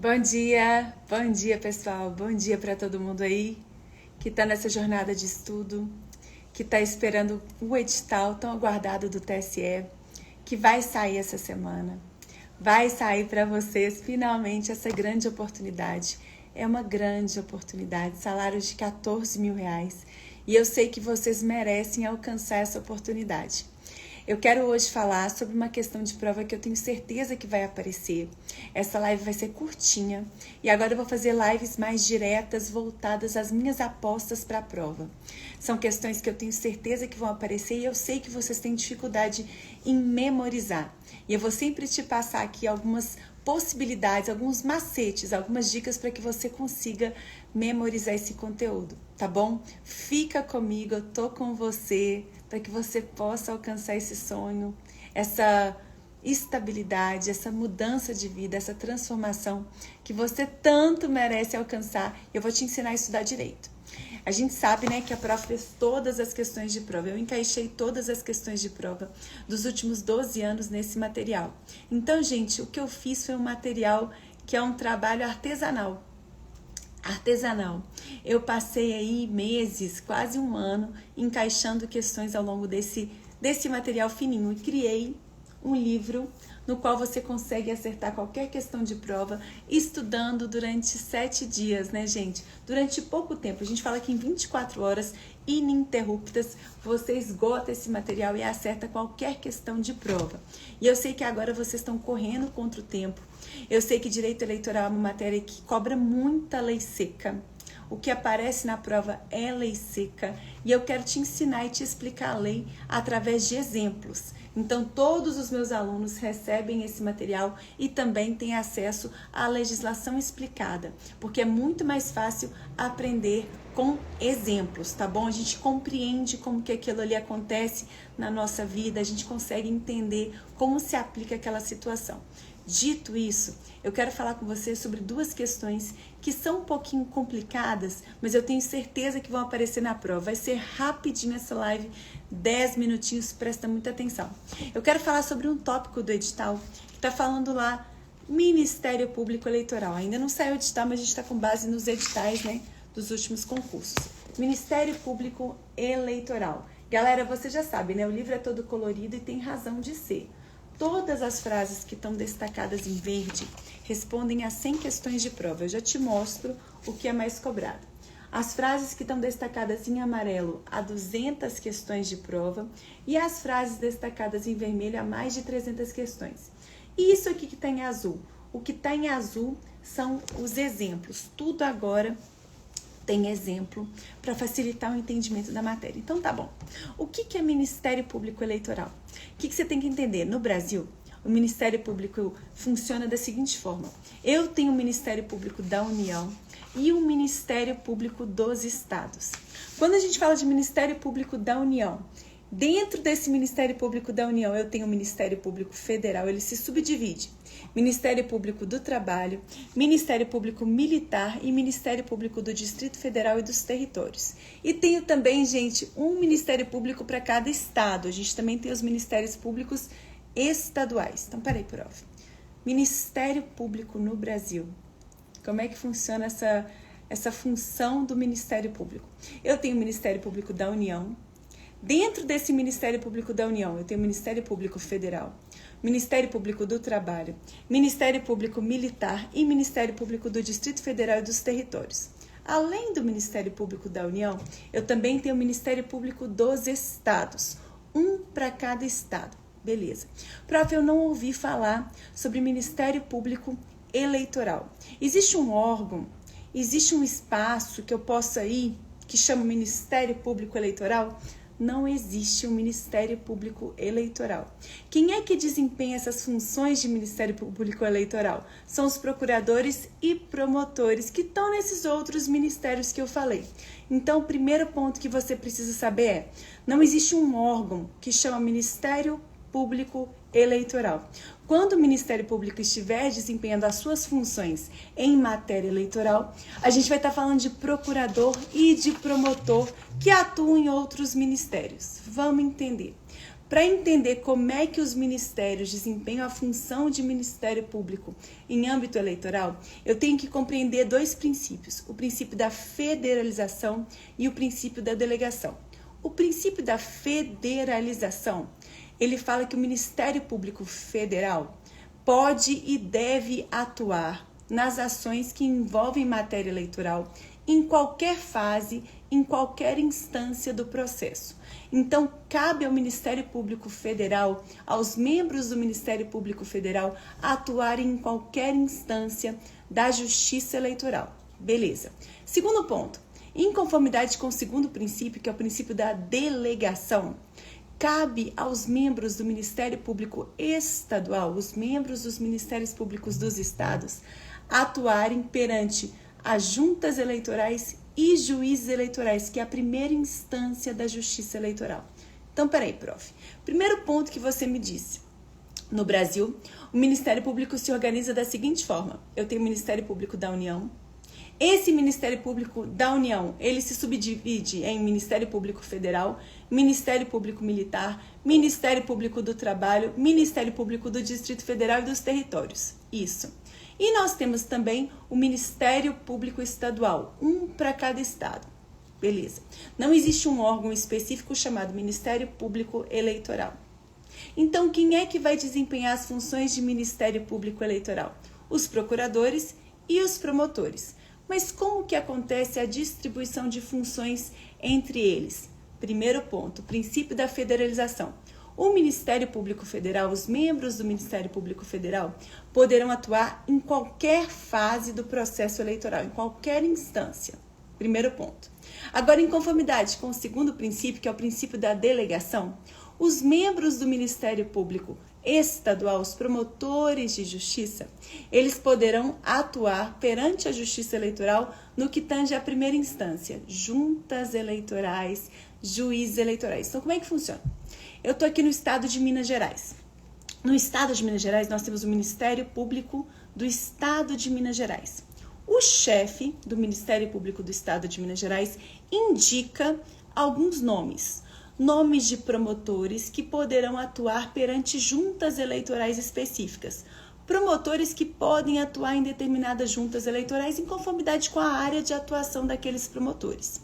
Bom dia pessoal, bom dia para todo mundo aí que está nessa jornada de estudo, que está esperando o edital tão aguardado do TSE, que vai sair essa semana. Vai sair para vocês finalmente essa grande oportunidade. É uma grande oportunidade, salários de R$14.000 e eu sei que vocês merecem alcançar essa oportunidade. Eu quero hoje falar sobre uma questão de prova que eu tenho certeza que vai aparecer. Essa live vai ser curtinha e agora eu vou fazer lives mais diretas, voltadas às minhas apostas para a prova. São questões que eu tenho certeza que vão aparecer e eu sei que vocês têm dificuldade em memorizar. E eu vou sempre te passar aqui algumas possibilidades, alguns macetes, algumas dicas para que você consiga memorizar esse conteúdo, tá bom? Fica comigo, eu tô com você, para que você possa alcançar esse sonho, essa estabilidade, essa mudança de vida, essa transformação que você tanto merece alcançar. Eu vou te ensinar a estudar direito. A gente sabe, né, que a prof fez todas as questões de prova. Eu encaixei todas as questões de prova dos últimos 12 anos nesse material. Então, gente, o que eu fiz foi um material que é um trabalho artesanal. Eu passei aí meses, quase um ano, encaixando questões ao longo desse material fininho e criei um livro no qual você consegue acertar qualquer questão de prova estudando durante 7 dias, né, gente? Durante pouco tempo, a gente fala que em 24 horas ininterruptas você esgota esse material e acerta qualquer questão de prova. E eu sei que agora vocês estão correndo contra o tempo. Eu sei que direito eleitoral é uma matéria que cobra muita lei seca. O que aparece na prova é lei seca e eu quero te ensinar e te explicar a lei através de exemplos. Então, todos os meus alunos recebem esse material e também têm acesso à legislação explicada, porque é muito mais fácil aprender com exemplos, tá bom? A gente compreende como que aquilo ali acontece na nossa vida, a gente consegue entender como se aplica aquela situação. Dito isso, eu quero falar com você sobre duas questões que são um pouquinho complicadas, mas eu tenho certeza que vão aparecer na prova. Vai ser rapidinho essa live, 10 minutinhos, presta muita atenção. Eu quero falar sobre um tópico do edital que está falando lá, Ministério Público Eleitoral. Ainda não saiu o edital, mas a gente está com base nos editais, né, dos últimos concursos. Ministério Público Eleitoral. Galera, você já sabe, né? O livro é todo colorido e tem razão de ser. Todas as frases que estão destacadas em verde respondem a 100 questões de prova. Eu já te mostro o que é mais cobrado. As frases que estão destacadas em amarelo a 200 questões de prova e as frases destacadas em vermelho a mais de 300 questões. E isso aqui que está em azul. O que está em azul são os exemplos. Tudo agora tem exemplo para facilitar o entendimento da matéria. Então tá bom. O que é Ministério Público Eleitoral? O que você tem que entender? No Brasil, o Ministério Público funciona da seguinte forma. Eu tenho o Ministério Público da União e o Ministério Público dos Estados. Quando a gente fala de Ministério Público da União, dentro desse Ministério Público da União, eu tenho o Ministério Público Federal, ele se subdivide. Ministério Público do Trabalho, Ministério Público Militar e Ministério Público do Distrito Federal e dos Territórios. E tenho também, gente, um Ministério Público para cada estado. A gente também tem os Ministérios Públicos estaduais. Então, peraí, prof. Ministério Público no Brasil. Como é que funciona essa função do Ministério Público? Eu tenho o Ministério Público da União. Dentro desse Ministério Público da União, eu tenho o Ministério Público Federal, Ministério Público do Trabalho, Ministério Público Militar e Ministério Público do Distrito Federal e dos Territórios. Além do Ministério Público da União, eu também tenho o Ministério Público dos Estados, um para cada estado. Beleza. Prof, eu não ouvi falar sobre Ministério Público Eleitoral. Existe um órgão, existe um espaço que eu possa ir, que chama Ministério Público Eleitoral? Não existe um Ministério Público Eleitoral. Quem é que desempenha essas funções de Ministério Público Eleitoral? São os procuradores e promotores que estão nesses outros ministérios que eu falei. Então, o primeiro ponto que você precisa saber é, não existe um órgão que chama Ministério Público Eleitoral. Quando o Ministério Público estiver desempenhando as suas funções em matéria eleitoral, a gente vai estar falando de procurador e de promotor que atuam em outros ministérios. Vamos entender. Para entender como é que os ministérios desempenham a função de Ministério Público em âmbito eleitoral, eu tenho que compreender dois princípios, o princípio da federalização e o princípio da delegação. O princípio da federalização, ele fala que o Ministério Público Federal pode e deve atuar nas ações que envolvem matéria eleitoral em qualquer fase, em qualquer instância do processo. Então, cabe ao Ministério Público Federal, aos membros do Ministério Público Federal, atuarem em qualquer instância da Justiça Eleitoral. Beleza. Segundo ponto, em conformidade com o segundo princípio, que é o princípio da delegação, cabe aos membros do Ministério Público Estadual, os membros dos Ministérios Públicos dos Estados, atuarem perante as juntas eleitorais e juízes eleitorais, que é a primeira instância da Justiça Eleitoral. Então, peraí, prof. Primeiro ponto que você me disse. No Brasil, o Ministério Público se organiza da seguinte forma. Eu tenho o Ministério Público da União. Esse Ministério Público da União, ele se subdivide em Ministério Público Federal, Ministério Público Militar, Ministério Público do Trabalho, Ministério Público do Distrito Federal e dos Territórios. Isso. E nós temos também o Ministério Público Estadual, um para cada estado. Beleza. Não existe um órgão específico chamado Ministério Público Eleitoral. Então, quem é que vai desempenhar as funções de Ministério Público Eleitoral? Os procuradores e os promotores. Mas como que acontece a distribuição de funções entre eles? Primeiro ponto, princípio da federalização. O Ministério Público Federal, os membros do Ministério Público Federal, poderão atuar em qualquer fase do processo eleitoral, em qualquer instância. Primeiro ponto. Agora, em conformidade com o segundo princípio, que é o princípio da delegação, os membros do Ministério Público Estadual, os promotores de justiça, eles poderão atuar perante a Justiça Eleitoral no que tange à primeira instância, juntas eleitorais, juízes eleitorais. Então, como é que funciona? Eu estou aqui no estado de Minas Gerais. No estado de Minas Gerais, nós temos o Ministério Público do Estado de Minas Gerais. O chefe do Ministério Público do Estado de Minas Gerais indica alguns nomes. Nomes de promotores que poderão atuar perante juntas eleitorais específicas. Promotores que podem atuar em determinadas juntas eleitorais em conformidade com a área de atuação daqueles promotores.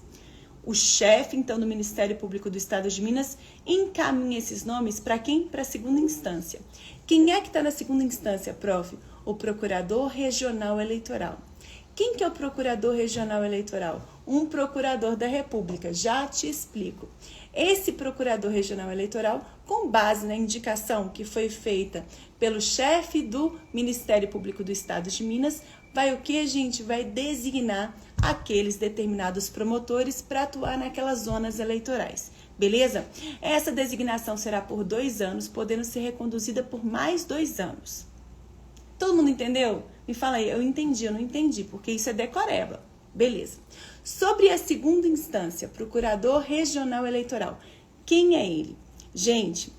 O chefe, então, do Ministério Público do Estado de Minas encaminha esses nomes para quem? Para a segunda instância. Quem é que está na segunda instância, prof? O Procurador Regional Eleitoral. Quem que é o Procurador Regional Eleitoral? Um procurador da República, já te explico. Esse Procurador Regional Eleitoral, com base na indicação que foi feita pelo chefe do Ministério Público do Estado de Minas, vai o que, gente? Vai designar aqueles determinados promotores para atuar naquelas zonas eleitorais. Beleza? Essa designação será por 2 anos, podendo ser reconduzida por mais 2 anos. Todo mundo entendeu? Me fala aí, eu entendi, eu não entendi, porque isso é decoreba. Beleza. Sobre a segunda instância, Procurador Regional Eleitoral. Quem é ele? Gente,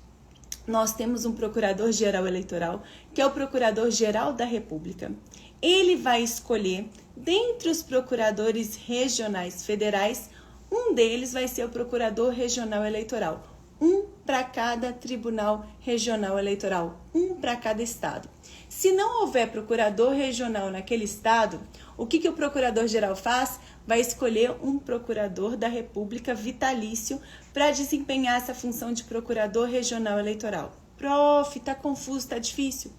nós temos um Procurador-Geral Eleitoral, que é o Procurador-Geral da República. Ele vai escolher, dentre os procuradores regionais federais, um deles vai ser o Procurador Regional Eleitoral. Um para cada Tribunal Regional Eleitoral, um para cada estado. Se não houver procurador regional naquele estado, o que o procurador-geral faz? Vai escolher um procurador da República vitalício para desempenhar essa função de procurador regional eleitoral. Prof, tá confuso, tá difícil?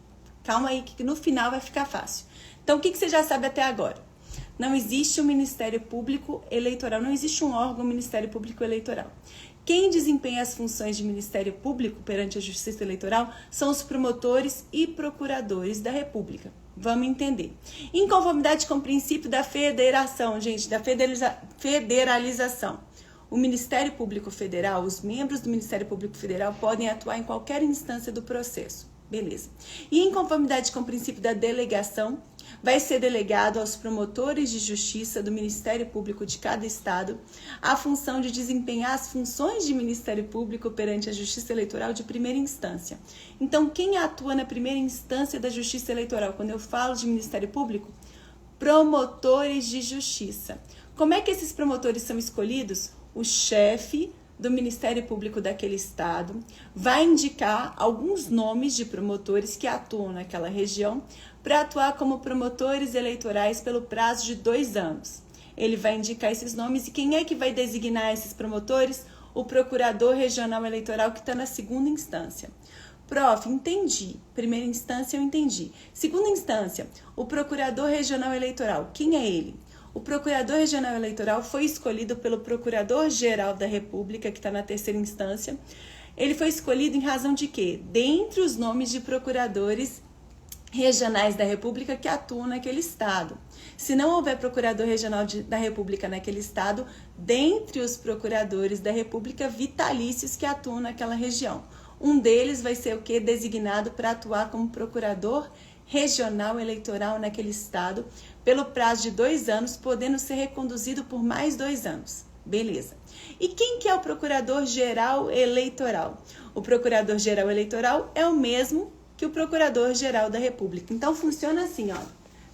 Calma aí, que no final vai ficar fácil. Então, o que você já sabe até agora? Não existe um Ministério Público Eleitoral, não existe um órgão Ministério Público Eleitoral. Quem desempenha as funções de Ministério Público perante a Justiça Eleitoral são os promotores e procuradores da República. Vamos entender. Em conformidade com o princípio da federação, gente, da federalização, o Ministério Público Federal, os membros do Ministério Público Federal podem atuar em qualquer instância do processo. Beleza. E em conformidade com o princípio da delegação, vai ser delegado aos promotores de justiça do Ministério Público de cada estado a função de desempenhar as funções de Ministério Público perante a Justiça Eleitoral de primeira instância. Então, quem atua na primeira instância da Justiça Eleitoral? Quando eu falo de Ministério Público, promotores de justiça. Como é que esses promotores são escolhidos? O chefe do Ministério Público daquele estado, vai indicar alguns nomes de promotores que atuam naquela região para atuar como promotores eleitorais pelo prazo de 2 anos. Ele vai indicar esses nomes e quem é que vai designar esses promotores? O Procurador Regional Eleitoral que está na segunda instância. Prof, entendi. Primeira instância eu entendi. Segunda instância, o Procurador Regional Eleitoral, quem é ele? O Procurador Regional Eleitoral foi escolhido pelo Procurador-Geral da República, que está na terceira instância. Ele foi escolhido em razão de quê? Dentre os nomes de procuradores regionais da República que atuam naquele estado. Se não houver Procurador Regional da República naquele estado, dentre os procuradores da República vitalícios que atuam naquela região. Um deles vai ser o quê? Designado para atuar como Procurador Regional Eleitoral naquele estado, pelo prazo de 2 anos, podendo ser reconduzido por mais 2 anos. Beleza. E quem que é o Procurador-Geral Eleitoral? O Procurador-Geral Eleitoral é o mesmo que o Procurador-Geral da República. Então, funciona assim, ó.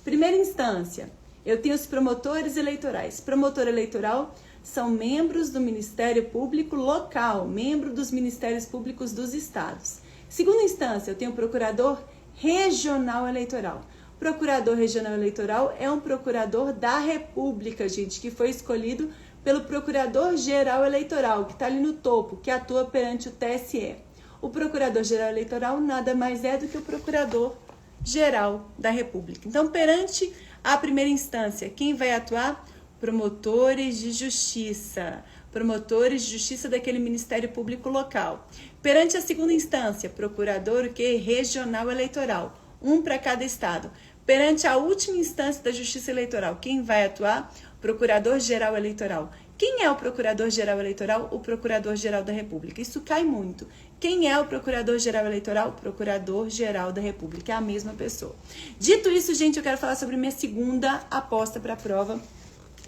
Primeira instância, eu tenho os promotores eleitorais. Promotor eleitoral são membros do Ministério Público local, membro dos Ministérios Públicos dos estados. Segunda instância, eu tenho o Procurador Regional Eleitoral. Procurador Regional Eleitoral é um procurador da República, gente, que foi escolhido pelo Procurador-Geral Eleitoral, que está ali no topo, que atua perante o TSE. O Procurador-Geral Eleitoral nada mais é do que o Procurador-Geral da República. Então, perante a primeira instância, quem vai atuar? Promotores de justiça. Promotores de justiça daquele Ministério Público local. Perante a segunda instância, procurador o quê? Regional Eleitoral. Um para cada estado. Perante a última instância da Justiça Eleitoral, quem vai atuar? Procurador-Geral Eleitoral. Quem é o Procurador-Geral Eleitoral? O Procurador-Geral da República. Isso cai muito. Quem é o Procurador-Geral Eleitoral? Procurador-Geral da República. É a mesma pessoa. Dito isso, gente, eu quero falar sobre minha segunda aposta para a prova.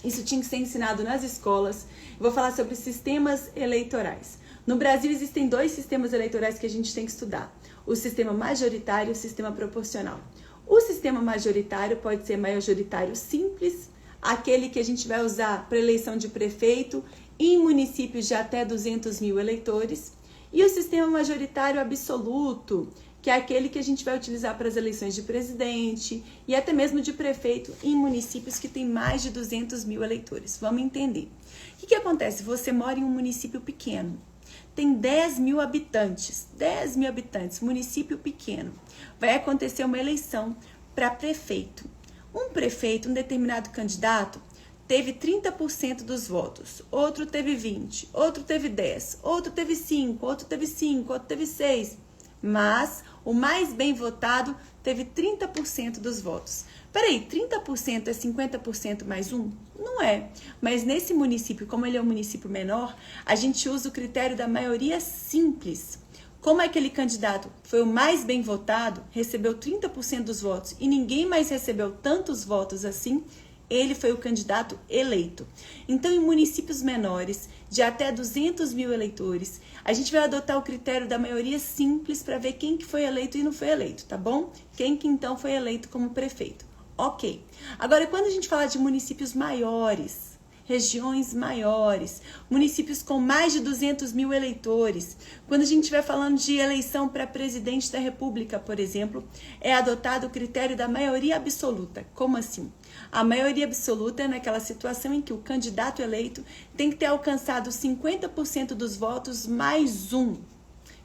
Isso tinha que ser ensinado nas escolas. Eu vou falar sobre sistemas eleitorais. No Brasil existem 2 sistemas eleitorais que a gente tem que estudar. O sistema majoritário e o sistema proporcional. O sistema majoritário pode ser majoritário simples, aquele que a gente vai usar para eleição de prefeito em municípios de até 200 mil eleitores. E o sistema majoritário absoluto, que é aquele que a gente vai utilizar para as eleições de presidente e até mesmo de prefeito em municípios que têm mais de 200 mil eleitores. Vamos entender. O que acontece? Você mora em um município pequeno, tem 10 mil habitantes, município pequeno. Vai acontecer uma eleição para prefeito. Um prefeito, um determinado candidato, teve 30% dos votos, outro teve 20%, outro teve 10%, outro teve 5%, outro teve 5%, outro teve 6%. Mas o mais bem votado teve 30% dos votos. Peraí, 30% é 50% mais 1? Não é. Mas nesse município, como ele é um município menor, a gente usa o critério da maioria simples. Como aquele candidato foi o mais bem votado, recebeu 30% dos votos e ninguém mais recebeu tantos votos assim, ele foi o candidato eleito. Então, em municípios menores, de até 200 mil eleitores, a gente vai adotar o critério da maioria simples para ver quem que foi eleito e não foi eleito, tá bom? Quem que então foi eleito como prefeito. Ok. Agora, quando a gente fala de municípios maiores, regiões maiores, municípios com mais de 200 mil eleitores, quando a gente estiver falando de eleição para presidente da República, por exemplo, é adotado o critério da maioria absoluta. Como assim? A maioria absoluta é naquela situação em que o candidato eleito tem que ter alcançado 50% dos votos mais 1.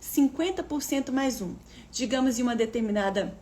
50% mais 1. Digamos, em uma determinada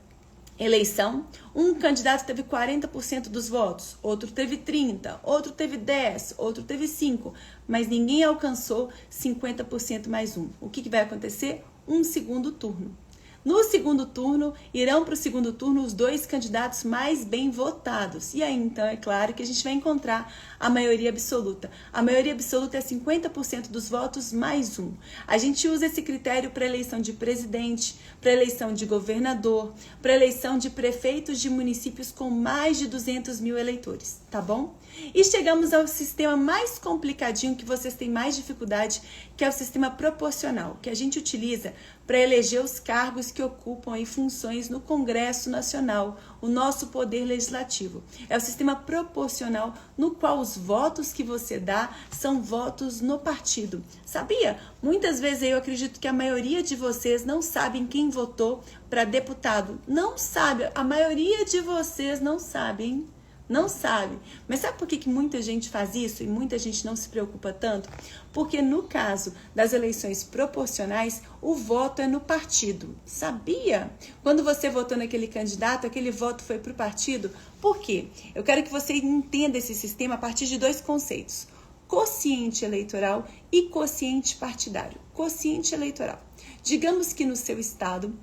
eleição, um candidato teve 40% dos votos, outro teve 30%, outro teve 10%, outro teve 5%, mas ninguém alcançou 50% mais 1. O que vai acontecer? Um segundo turno. No segundo turno, irão para o segundo turno os 2 candidatos mais bem votados. E aí, então, é claro que a gente vai encontrar a maioria absoluta. A maioria absoluta é 50% dos votos mais 1. A gente usa esse critério para eleição de presidente, para eleição de governador, para eleição de prefeitos de municípios com mais de 200 mil eleitores, tá bom? E chegamos ao sistema mais complicadinho, que vocês têm mais dificuldade, que é o sistema proporcional, que a gente utiliza para eleger os cargos que ocupam aí funções no Congresso Nacional, o nosso poder legislativo. É o sistema proporcional no qual os votos que você dá são votos no partido. Sabia? Muitas vezes eu acredito que a maioria de vocês não sabem quem votou para deputado. Não sabe, a maioria de vocês não sabem. Não sabe. Mas sabe por que muita gente faz isso e muita gente não se preocupa tanto? Porque no caso das eleições proporcionais, o voto é no partido. Sabia? Quando você votou naquele candidato, aquele voto foi para o partido. Por quê? Eu quero que você entenda esse sistema a partir de dois conceitos. Quociente eleitoral e quociente partidário. Quociente eleitoral. Digamos que no seu estado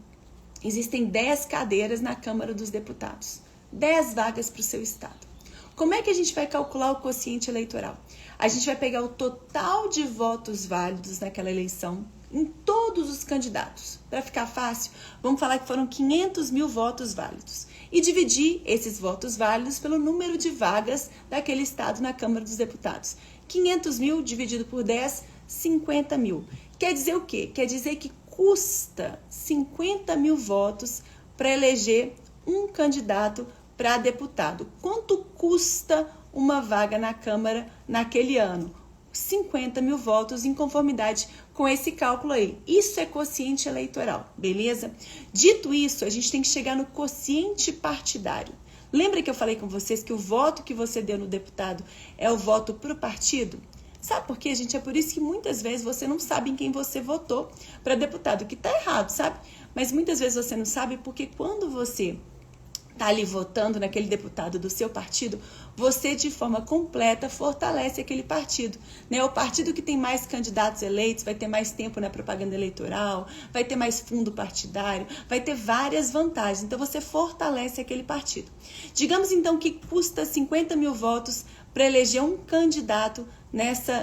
existem 10 cadeiras na Câmara dos Deputados. 10 vagas para o seu estado. Como é que a gente vai calcular o quociente eleitoral? A gente vai pegar o total de votos válidos naquela eleição em todos os candidatos. Para ficar fácil, vamos falar que foram 500 mil votos válidos. E dividir esses votos válidos pelo número de vagas daquele estado na Câmara dos Deputados. 500 mil dividido por 10, 50 mil. Quer dizer o quê? Quer dizer que custa 50 mil votos para eleger um candidato para deputado. Quanto custa uma vaga na Câmara naquele ano? 50 mil votos em conformidade com esse cálculo aí. Isso é quociente eleitoral, beleza? Dito isso, a gente tem que chegar no quociente partidário. Lembra que eu falei com vocês que o voto que você deu no deputado é o voto para o partido? Sabe por quê, gente? É por isso que muitas vezes você não sabe em quem você votou para deputado, que tá errado, sabe? Mas muitas vezes você não sabe porque quando você tá ali votando naquele deputado do seu partido, você de forma completa fortalece aquele partido, né? O partido que tem mais candidatos eleitos vai ter mais tempo na propaganda eleitoral, vai ter mais fundo partidário, vai ter várias vantagens. Então você fortalece aquele partido. Digamos então que custa 50 mil votos para eleger um candidato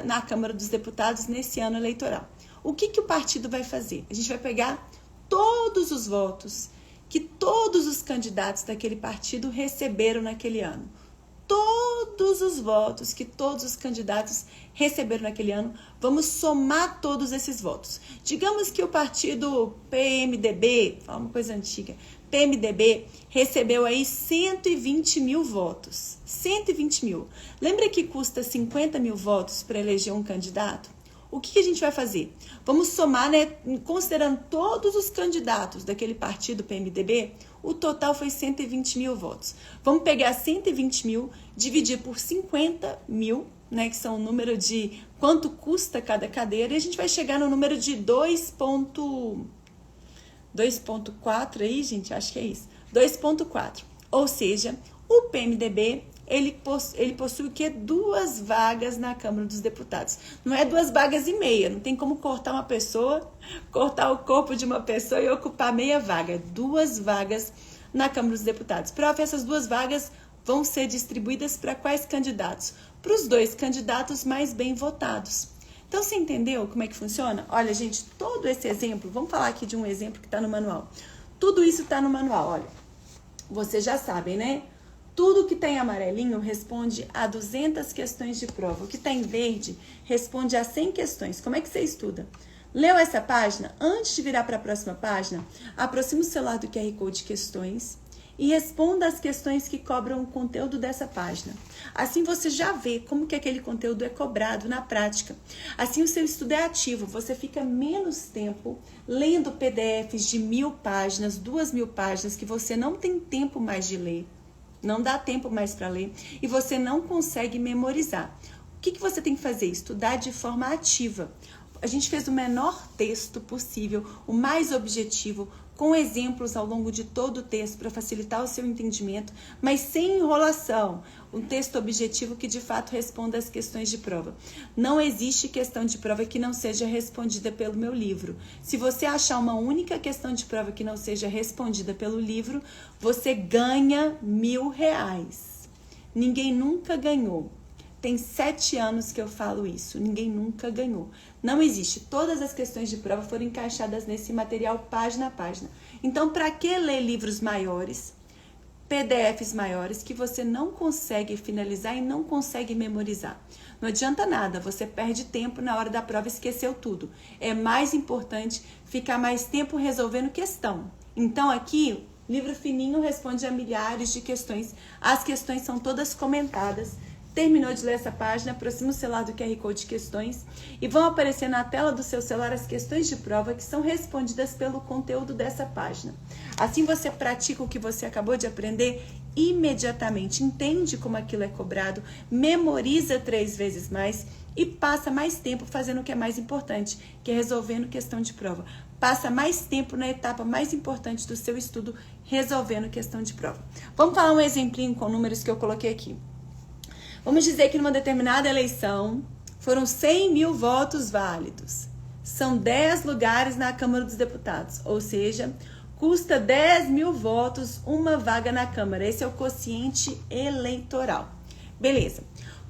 na Câmara dos Deputados nesse ano eleitoral. O que o partido vai fazer? A gente vai pegar todos os votos que todos os candidatos daquele partido receberam naquele ano. Todos os votos que todos os candidatos receberam naquele ano, vamos somar todos esses votos. Digamos que o partido PMDB, uma coisa antiga, PMDB recebeu aí 120 mil votos. 120 mil. Lembra que custa 50 mil votos para eleger um candidato? O que a gente vai fazer? Vamos somar, né, considerando todos os candidatos daquele partido PMDB, o total foi 120 mil votos. Vamos pegar 120 mil, dividir por 50 mil, né, que são o número de quanto custa cada cadeira, e a gente vai chegar no número de 2,4 aí, gente, acho que é isso. 2,4. Ou seja, o PMDB ele possui o quê? 2 vagas na Câmara dos Deputados. Não é 2 vagas e meia, não tem como cortar uma pessoa, cortar o corpo de uma pessoa e ocupar meia vaga. 2 vagas na Câmara dos Deputados. Prof, essas 2 vagas vão ser distribuídas para quais candidatos? Para os 2 candidatos mais bem votados. Então, você entendeu como é que funciona? Olha, gente, todo esse exemplo, vamos falar aqui de um exemplo que está no manual. Tudo isso está no manual, olha. Vocês já sabem, né? Tudo que está em amarelinho responde a 200 questões de prova. O que está em verde responde a 100 questões. Como é que você estuda? Leu essa página? Antes de virar para a próxima página, aproxima o celular do QR Code questões e responda as questões que cobram o conteúdo dessa página. Assim você já vê como que aquele conteúdo é cobrado na prática. Assim o seu estudo é ativo, você fica menos tempo lendo PDFs de 1000 páginas, 2000 páginas que você não tem tempo mais de ler. Não dá tempo mais para ler e você não consegue memorizar. O que você tem que fazer? Estudar de forma ativa. A gente fez o menor texto possível, o mais objetivo, com exemplos ao longo de todo o texto para facilitar o seu entendimento, mas sem enrolação. Um texto objetivo que de fato responda às questões de prova. Não existe questão de prova que não seja respondida pelo meu livro. Se você achar uma única questão de prova que não seja respondida pelo livro, você ganha R$1.000. Ninguém nunca ganhou. Tem 7 anos que eu falo isso. Ninguém nunca ganhou. Não existe. Todas as questões de prova foram encaixadas nesse material página a página. Então, para que ler livros maiores? PDFs maiores que você não consegue finalizar e não consegue memorizar. Não adianta nada, você perde tempo na hora da prova e esqueceu tudo. É mais importante ficar mais tempo resolvendo questão. Então aqui, livro fininho responde a milhares de questões. As questões são todas comentadas. Terminou de ler essa página, aproxima o celular do QR Code de questões e vão aparecer na tela do seu celular as questões de prova que são respondidas pelo conteúdo dessa página. Assim você pratica o que você acabou de aprender imediatamente, entende como aquilo é cobrado, memoriza 3 vezes mais e passa mais tempo fazendo o que é mais importante, que é resolvendo questão de prova. Passa mais tempo na etapa mais importante do seu estudo, resolvendo questão de prova. Vamos falar um exemplinho com números que eu coloquei aqui. Vamos dizer que numa determinada eleição foram 100 mil votos válidos. São 10 lugares na Câmara dos Deputados, ou seja, custa 10 mil votos uma vaga na Câmara. Esse é o quociente eleitoral. Beleza.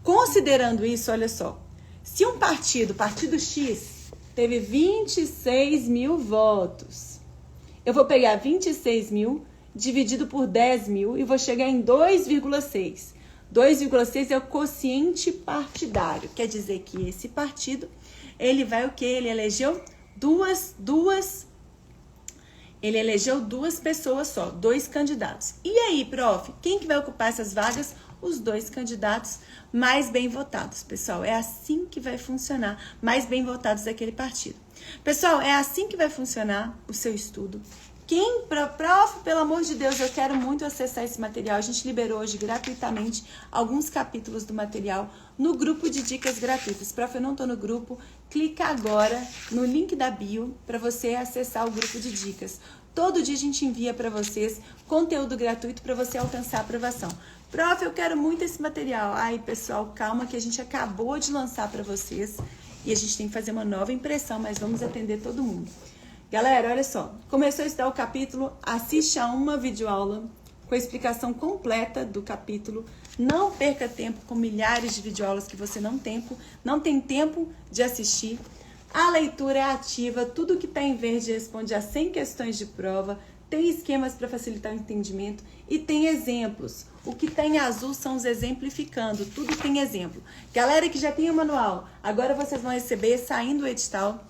Considerando isso, olha só. Se um partido, Partido X, teve 26 mil votos, eu vou pegar 26 mil dividido por 10 mil e vou chegar em 2,6. 2,6 é o quociente partidário. Quer dizer que esse partido, ele vai o quê? Ele elegeu ele elegeu duas pessoas só, 2 candidatos. E aí, prof, quem que vai ocupar essas vagas? Os 2 candidatos mais bem votados, pessoal. É assim que vai funcionar, mais bem votados daquele partido. Pessoal, é assim que vai funcionar o seu estudo. Prof, pelo amor de Deus, eu quero muito acessar esse material. A gente liberou hoje gratuitamente alguns capítulos do material no grupo de dicas gratuitas. Prof, eu não estou no grupo, clica agora no link da bio para você acessar o grupo de dicas. Todo dia a gente envia para vocês conteúdo gratuito para você alcançar a aprovação. Prof, eu quero muito esse material. Ai, pessoal, calma que a gente acabou de lançar para vocês e a gente tem que fazer uma nova impressão, mas vamos atender todo mundo. Galera, olha só, começou a estudar o capítulo, assiste a uma videoaula com a explicação completa do capítulo. Não perca tempo com milhares de videoaulas que você não tem tempo de assistir. A leitura é ativa, tudo que está em verde responde a 100 questões de prova, tem esquemas para facilitar o entendimento e tem exemplos. O que está em azul são os exemplificando, tudo tem exemplo. Galera que já tem o manual, agora vocês vão receber, saindo o edital,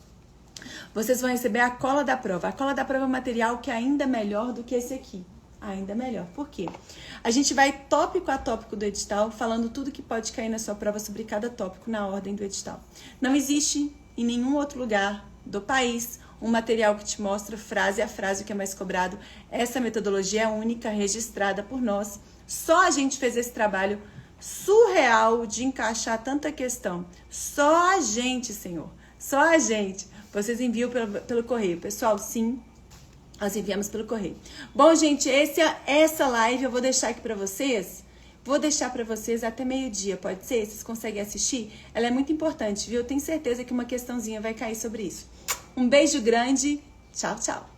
vocês vão receber a cola da prova. A cola da prova é um material que é ainda melhor do que esse aqui. Ainda melhor. Por quê? A gente vai tópico a tópico do edital, falando tudo que pode cair na sua prova sobre cada tópico na ordem do edital. Não existe em nenhum outro lugar do país um material que te mostra frase a frase o que é mais cobrado. Essa metodologia é única, registrada por nós. Só a gente fez esse trabalho surreal de encaixar tanta questão. Só a gente, Senhor. Só a gente. Vocês enviam pelo correio. Pessoal, sim, nós enviamos pelo correio. Bom, gente, essa live eu vou deixar aqui para vocês. Vou deixar para vocês até meio-dia, pode ser? Vocês conseguem assistir? Ela é muito importante, viu? Eu tenho certeza que uma questãozinha vai cair sobre isso. Um beijo grande. Tchau, tchau.